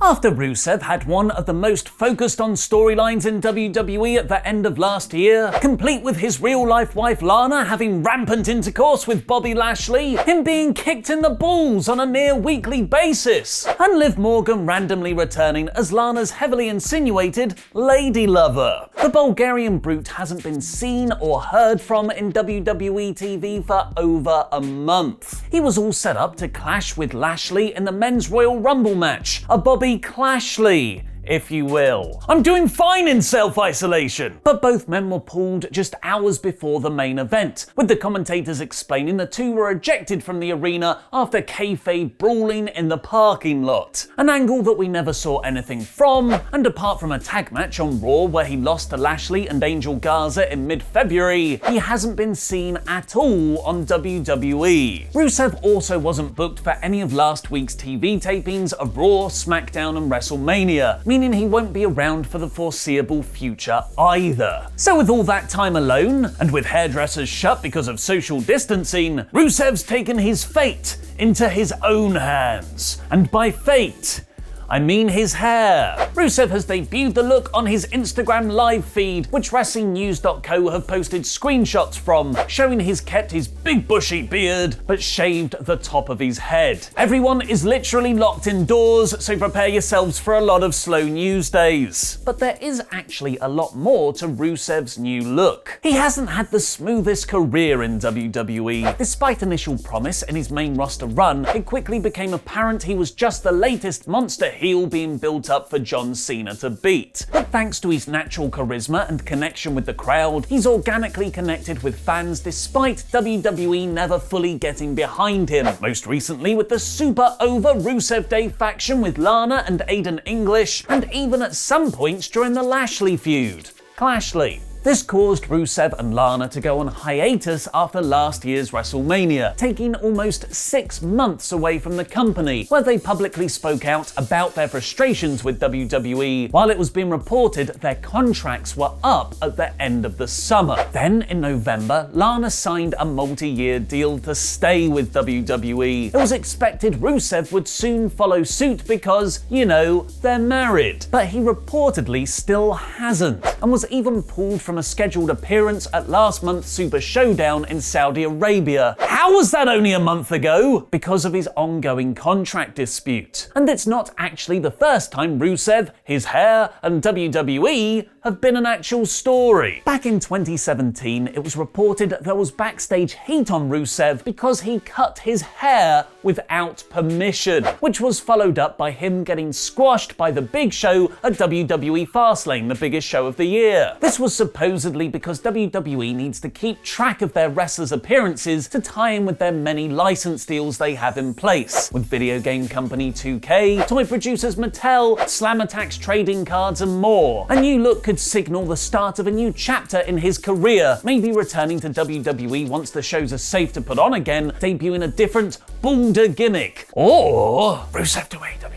After Rusev had one of the most focused on storylines in WWE at the end of last year, complete with his real-life wife Lana having rampant intercourse with Bobby Lashley, him being kicked in the balls on a near-weekly basis, and Liv Morgan randomly returning as Lana's heavily insinuated lady lover, the Bulgarian brute hasn't been seen or heard from in WWE TV for over a month. He was all set up to clash with Lashley in the Men's Royal Rumble match, a Bobby Clashley, if you will. I'm doing fine in self-isolation. But both men were pulled just hours before the main event, with the commentators explaining the two were ejected from the arena after kayfabe brawling in the parking lot. An angle that we never saw anything from, and apart from a tag match on Raw where he lost to Lashley and Angel Garza in mid-February, he hasn't been seen at all on WWE. Rusev also wasn't booked for any of last week's TV tapings of Raw, SmackDown and WrestleMania, meaning he won't be around for the foreseeable future either. So with all that time alone, and with hairdressers shut because of social distancing, Rusev's taken his fate into his own hands. And by fate, I mean his hair. Rusev has debuted the look on his Instagram live feed, which WrestlingNews.co have posted screenshots from, showing he's kept his big bushy beard, but shaved the top of his head. Everyone is literally locked indoors, so prepare yourselves for a lot of slow news days. But there is actually a lot more to Rusev's new look. He hasn't had the smoothest career in WWE. Despite initial promise in his main roster run, it quickly became apparent he was just the latest monster heel being built up for John Cena to beat. But thanks to his natural charisma and connection with the crowd, he's organically connected with fans despite WWE never fully getting behind him. Most recently with the super over Rusev Day faction with Lana and Aiden English, and even at some points during the Lashley feud. Clashley. This caused Rusev and Lana to go on hiatus after last year's WrestleMania, taking almost 6 months away from the company, where they publicly spoke out about their frustrations with WWE, while it was being reported their contracts were up at the end of the summer. Then, in November, Lana signed a multi-year deal to stay with WWE. It was expected Rusev would soon follow suit because, you know, they're married. But he reportedly still hasn't, and was even pulled from a scheduled appearance at last month's Super Showdown in Saudi Arabia. How was that only a month ago? Because of his ongoing contract dispute. And it's not actually the first time Rusev, his hair, and WWE have been an actual story. Back in 2017, it was reported there was backstage heat on Rusev because he cut his hair without permission, which was followed up by him getting squashed by The Big Show at WWE Fastlane, the biggest show of the year. This was supposedly because WWE needs to keep track of their wrestlers' appearances to tie in with their many license deals they have in place, with video game company 2K, toy producers Mattel, Slam Attack's trading cards and more. A new look could signal the start of a new chapter in his career, maybe returning to WWE once the shows are safe to put on again, debuting a different, bolder gimmick. Or Rusev to AEW.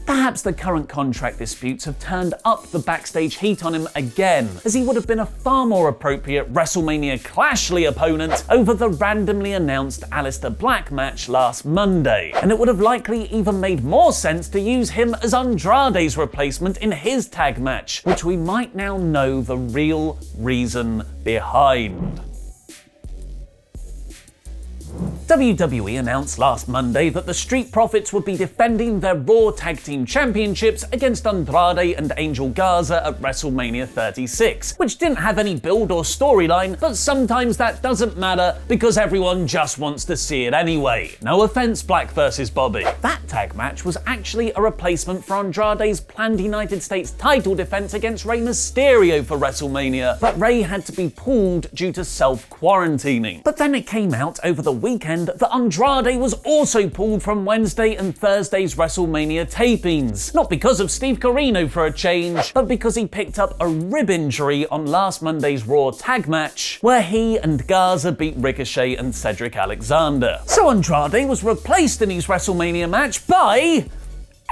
Perhaps the current contract disputes have turned up the backstage heat on him again, as he would have been a far more appropriate WrestleMania Clashley opponent over the randomly announced Aleister Black match last Monday. And it would have likely even made more sense to use him as Andrade's replacement in his tag match, which we might now know the real reason behind. WWE announced last Monday that the Street Profits would be defending their Raw Tag Team Championships against Andrade and Angel Garza at WrestleMania 36, which didn't have any build or storyline, but sometimes that doesn't matter because everyone just wants to see it anyway. No offense, Black vs. Bobby. That tag match was actually a replacement for Andrade's planned United States title defense against Rey Mysterio for WrestleMania, but Rey had to be pulled due to self-quarantining. But then it came out over the weekend that Andrade was also pulled from Wednesday and Thursday's WrestleMania tapings. Not because of Steve Corino for a change, but because he picked up a rib injury on last Monday's Raw tag match, where he and Garza beat Ricochet and Cedric Alexander. So Andrade was replaced in his WrestleMania match by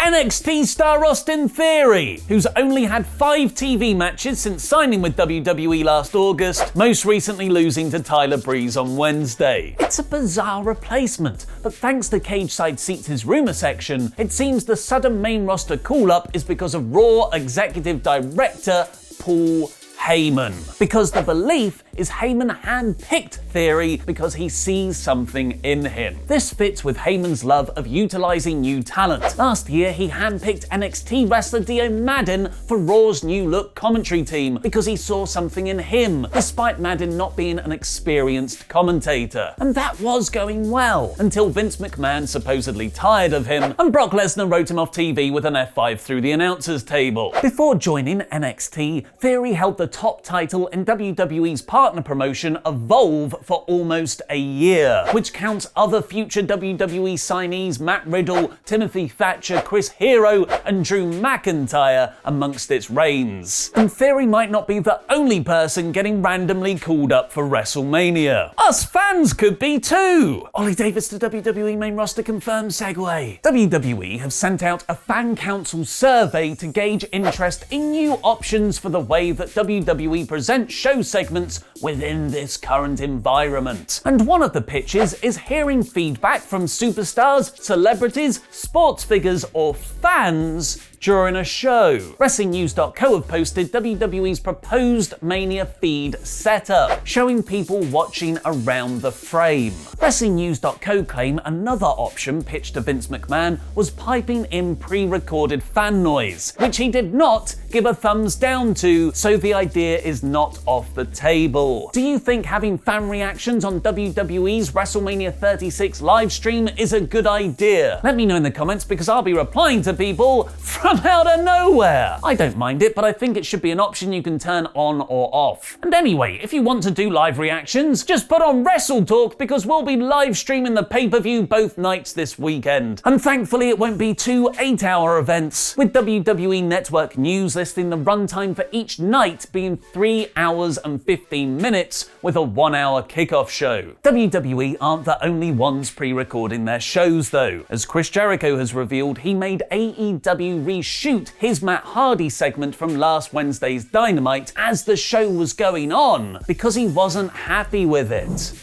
NXT star Austin Theory, who's only had 5 TV matches since signing with WWE last August, most recently losing to Tyler Breeze on Wednesday. It's a bizarre replacement, but thanks to Cageside Seats' rumour section, it seems the sudden main roster call-up is because of Raw Executive Director Paul Heyman. Because the belief is Heyman handpicked Theory because he sees something in him. This fits with Heyman's love of utilising new talent. Last year, he handpicked NXT wrestler Dio Madden for Raw's new look commentary team because he saw something in him, despite Madden not being an experienced commentator. And that was going well, until Vince McMahon supposedly tired of him, and Brock Lesnar wrote him off TV with an F5 through the announcers table. Before joining NXT, Theory held the top title in WWE's partner promotion Evolve for almost a year, which counts other future WWE signees Matt Riddle, Timothy Thatcher, Chris Hero, and Drew McIntyre amongst its reigns. And Theory might not be the only person getting randomly called up for WrestleMania. Us fans could be too! Oli Davis to WWE main roster confirmed segue. WWE have sent out a fan council survey to gauge interest in new options for the way that WWE presents show segments within this current environment. And one of the pitches is hearing feedback from superstars, celebrities, sports figures, or fans during a show. WrestlingNews.co have posted WWE's proposed Mania feed setup, showing people watching around the frame. WrestlingNews.co claim another option pitched to Vince McMahon was piping in pre-recorded fan noise, which he did not give a thumbs down to, so the idea is not off the table. Do you think having fan reactions on WWE's WrestleMania 36 live stream is a good idea? Let me know in the comments because I'll be replying to people from out of nowhere. I don't mind it, but I think it should be an option you can turn on or off. And anyway, if you want to do live reactions, just put on WrestleTalk because we'll be live streaming the pay-per-view both nights this weekend. And thankfully it won't be 2 8-hour events, with WWE Network News listing the runtime for each night being 3 hours and 15 minutes with a 1-hour kickoff show. WWE aren't the only ones pre-recording their shows though, as Chris Jericho has revealed he made AEW Re-Shoot his Matt Hardy segment from last Wednesday's Dynamite as the show was going on because he wasn't happy with it.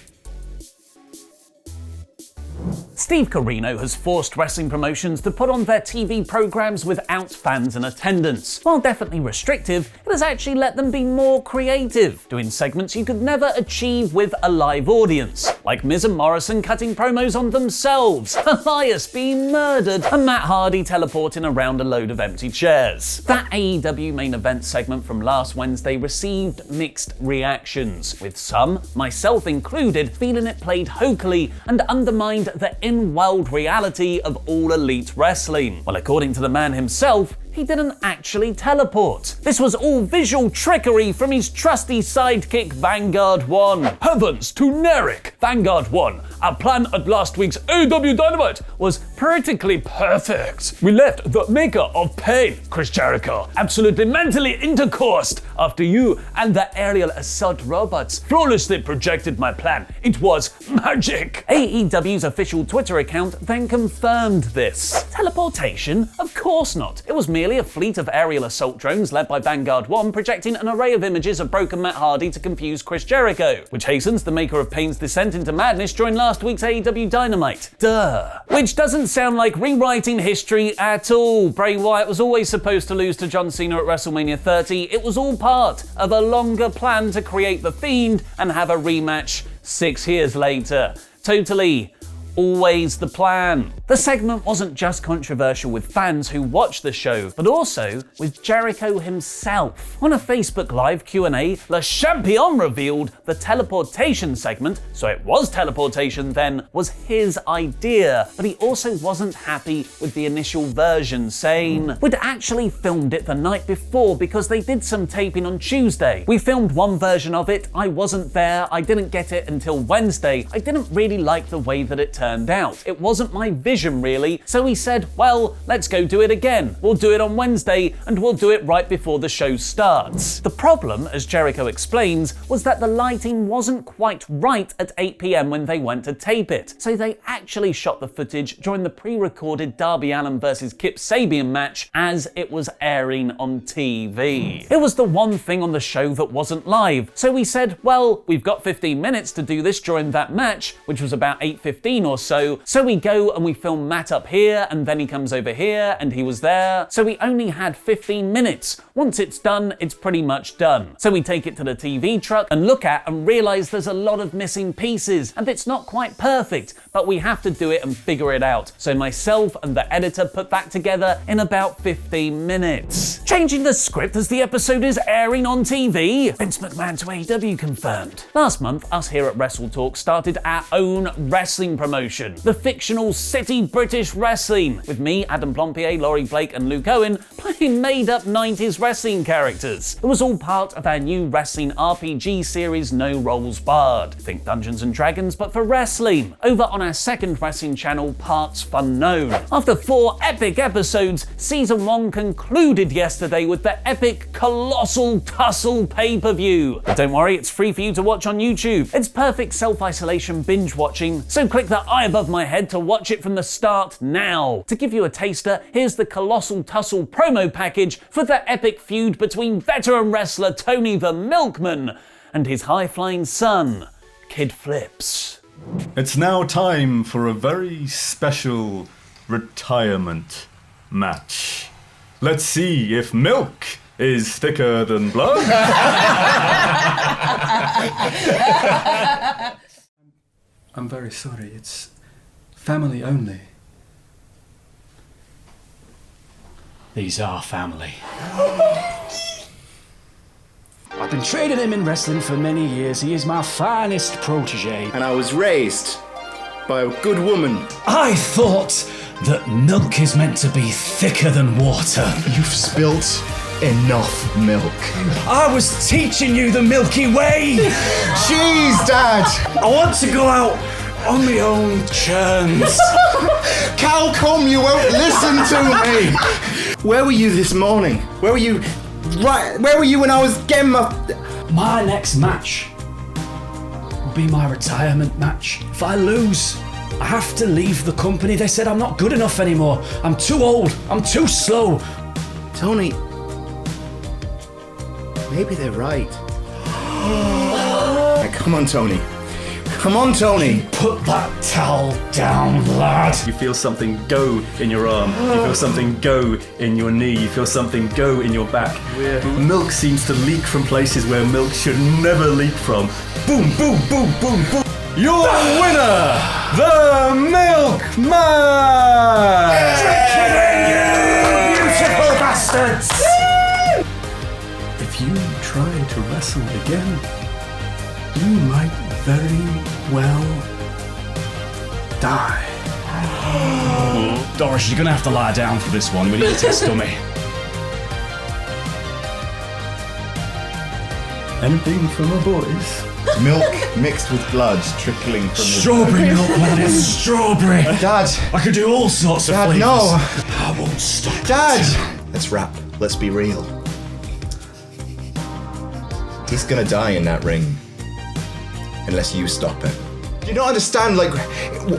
Steve Corino has forced wrestling promotions to put on their TV programs without fans in attendance. While definitely restrictive, it has actually let them be more creative, doing segments you could never achieve with a live audience, like Miz and Morrison cutting promos on themselves, Elias being murdered, and Matt Hardy teleporting around a load of empty chairs. That AEW main event segment from last Wednesday received mixed reactions, with some, myself included, feeling it played hokily and undermined the in-world reality of all elite wrestling. Well, according to the man himself, he didn't actually teleport. This was all visual trickery from his trusty sidekick Vanguard 1. Heavens to Narek! Vanguard 1, our plan at last week's AEW Dynamite was practically perfect. We left the maker of pain, Chris Jericho, absolutely mentally intercoursed after you and the aerial assault robots flawlessly projected my plan. It was magic. AEW's official Twitter account then confirmed this. Teleportation? Of course not. It was merely a fleet of aerial assault drones led by Vanguard 1 projecting an array of images of broken Matt Hardy to confuse Chris Jericho, which hastens the maker of Pain's descent into madness during last week's AEW Dynamite. Duh. Which doesn't sound like rewriting history at all. Bray Wyatt was always supposed to lose to John Cena at WrestleMania 30. It was all part of a longer plan to create The Fiend and have a rematch 6 years later. Totally. Always the plan. The segment wasn't just controversial with fans who watched the show, but also with Jericho himself. On a Facebook Live Q&A, Le Champion revealed the teleportation segment, so it was teleportation then, was his idea, but he also wasn't happy with the initial version, saying, "We'd actually filmed it the night before because they did some taping on Tuesday. We filmed one version of it, I wasn't there, I didn't get it until Wednesday. I didn't really like the way that it turned turned out. It wasn't my vision really, so he said, well, let's go do it again. We'll do it on Wednesday, and we'll do it right before the show starts. The problem, as Jericho explains, was that the lighting wasn't quite right at 8 p.m. when they went to tape it, so they actually shot the footage during the pre-recorded Darby Allin vs Kip Sabian match as it was airing on TV. It was the one thing on the show that wasn't live, so we said, well, we've got 15 minutes to do this during that match, which was about 8:15 or so we go and we film Matt up here, and then he comes over here, and he was there, so we only had 15 minutes. Once it's done, it's pretty much done. So we take it to the TV truck and look at and realize there's a lot of missing pieces, and it's not quite perfect, but we have to do it and figure it out. So myself and the editor put that together in about 15 minutes. Changing the script as the episode is airing on TV. Vince McMahon to AEW confirmed. Last month, us here at WrestleTalk started our own wrestling promotion, the fictional City British Wrestling, with me, Adam Plompier, Laurie Blake and Luke Owen playing made-up 90s wrestling characters. It was all part of our new wrestling RPG series No Rolls Barred. Think Dungeons & Dragons, but for wrestling, over on our second wrestling channel, Parts Unknown. After 4 epic episodes, Season 1 concluded yesterday with the epic Colossal Tussle pay-per-view. But don't worry, it's free for you to watch on YouTube. It's perfect self-isolation binge watching, so click the eye above my head to watch it from the start now. To give you a taster, here's the Colossal Tussle promo package for the epic feud between veteran wrestler Tony the Milkman and his high-flying son, Kid Flips. It's now time for a very special retirement match. Let's see if milk is thicker than blood. I'm very sorry, it's family only. These are family. I've been training him in wrestling for many years. He is my finest protege. And I was raised by a good woman. I thought that milk is meant to be thicker than water. You've spilt enough milk. I was teaching you the Milky Way. Jeez, Dad! I want to go out on my own terms. How come you won't listen to me? Where were you this morning? Where were you? Right, where were you when I was getting My next match will be my retirement match. If I lose, I have to leave the company. They said I'm not good enough anymore. I'm too old. I'm too slow. Tony, maybe they're right. Now, come on, Tony. Come on, Tony. Put that towel down, lad. You feel something go in your arm. You feel something go in your knee. You feel something go in your back. Milk seems to leak from places where milk should never leak from. Boom, boom, boom, boom, boom. Your winner, the Milkman! You beautiful bastards! If you try to wrestle again, you might very well die. Doris, you're gonna have to lie down for this one. We need to test dummy. Anything for my boys? Milk mixed with blood trickling from his... Strawberry milk, man. It's strawberry. Dad! I could do all sorts of Dad, flavors. no! I won't stop. Dad! Let's rap. Let's be real. He's gonna die in that ring. Unless you stop it. Do you not understand, like,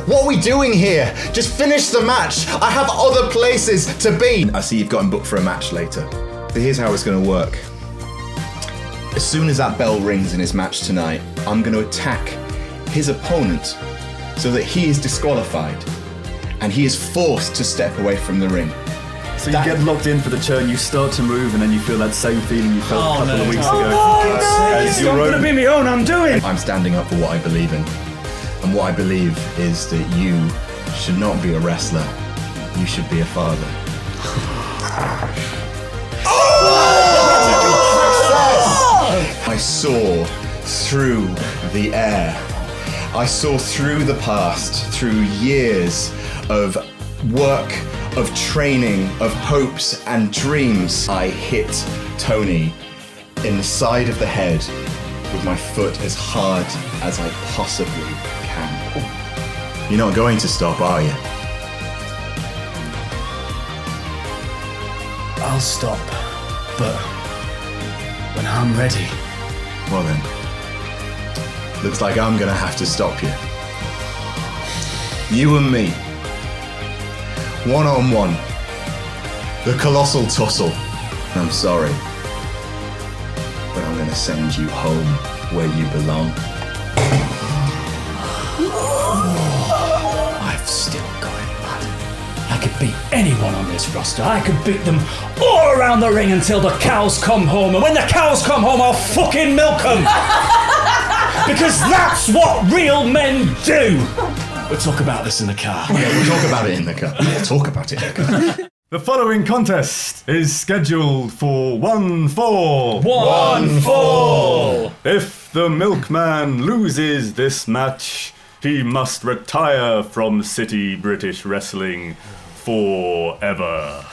what are we doing here? Just finish the match. I have other places to be. I see you've gotten booked for a match later. But here's how it's gonna work. As soon as that bell rings in his match tonight, I'm gonna attack his opponent so that he is disqualified and he is forced to step away from the ring. So you get locked in for the turn, you start to move, and then you feel that same feeling you felt a couple of weeks ago. It's not gonna be my own undoing. I'm standing up for what I believe in. And what I believe is that you should not be a wrestler. You should be a father. I saw through the air. I saw through the past, through years of work, of training, of hopes and dreams. I hit Tony in the side of the head with my foot as hard as I possibly can. You're not going to stop, are you? I'll stop, but when I'm ready. Well then, looks like I'm gonna have to stop you. You and me. One-on-one. The colossal tussle. I'm sorry, but I'm gonna send you home where you belong. I've still got it, lad. I could beat anyone on this roster. I could beat them all around the ring until the cows come home. And when the cows come home, I'll fucking milk them. Because that's what real men do. We'll talk about this in the car. Yeah, we'll talk about it in the car. We'll talk about it in the car. The following contest is scheduled for 1-4. 1-4. If the milkman loses this match, he must retire from City British Wrestling forever.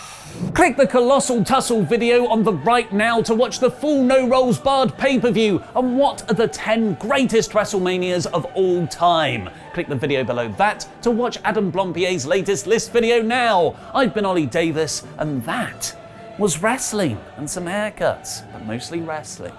Click the Colossal Tussle video on the right now to watch the full No Rolls Barred pay-per-view on what are the 10 greatest WrestleManias of all time. Click the video below that to watch Adam Blompier's latest list video now. I've been Oli Davis, and that was wrestling and some haircuts, but mostly wrestling.